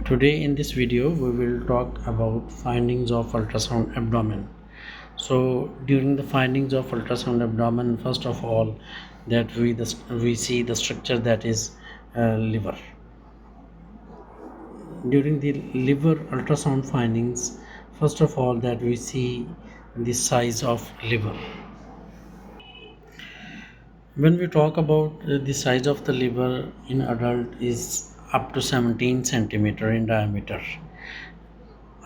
Today in this video we will talk about findings of ultrasound abdomen. So during the findings of ultrasound abdomen, first of all that we see the structure that is liver. During the liver ultrasound findings, first of all that we see the size of liver. When we talk about the size of the liver in adult is up to 17 centimeter in diameter.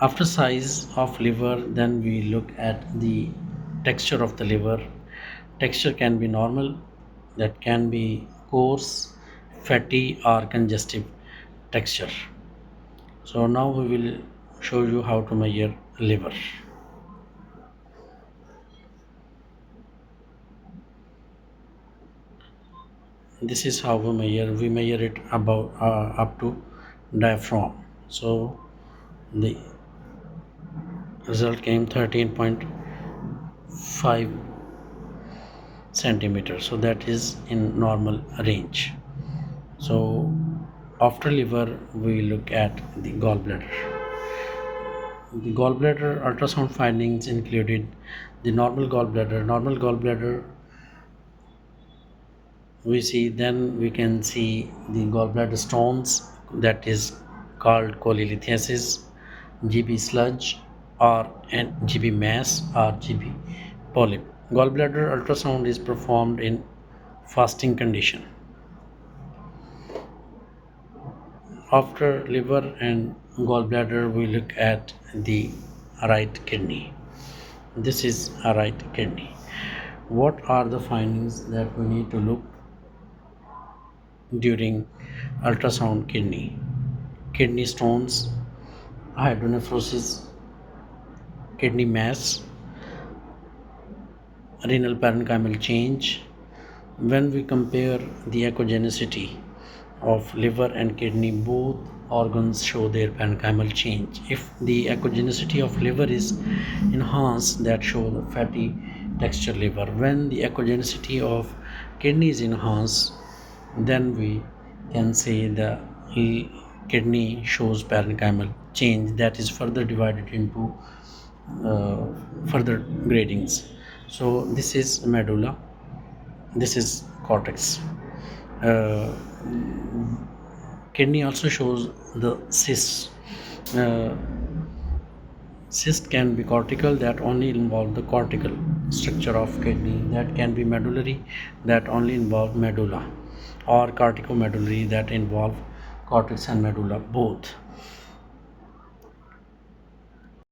After size of liver, then we look at the texture of the liver. Texture can be normal, that can be coarse, fatty or congestive texture. So now we will show you how to measure liver. This is how we measure it about up to diaphragm. So the result came 13.5 centimeters, so that is in normal range. So after liver we look at the gallbladder. The gallbladder ultrasound findings included the normal gallbladder we see, then we can see the gallbladder stones, that is called cholelithiasis, GB sludge or GB mass or GB polyp. Gallbladder ultrasound is performed in fasting condition. After liver and gallbladder we look at the right kidney. This is a right kidney. What are the findings that we need to look during ultrasound kidney? Kidney stones, hydronephrosis, kidney mass, renal parenchymal change. When we compare the echogenicity of liver and kidney, both organs show their parenchymal change. If the echogenicity of liver is enhanced, that show the fatty texture liver. When the echogenicity of kidney is enhanced, then we can say the kidney shows parenchymal change, that is further divided into further gradings. So this is medulla, this is cortex. Kidney also shows the cysts. Cyst can be cortical, that only involve the cortical structure of kidney. That can be medullary, that only involve medulla, or corticomedullary, that involve cortex and medulla both.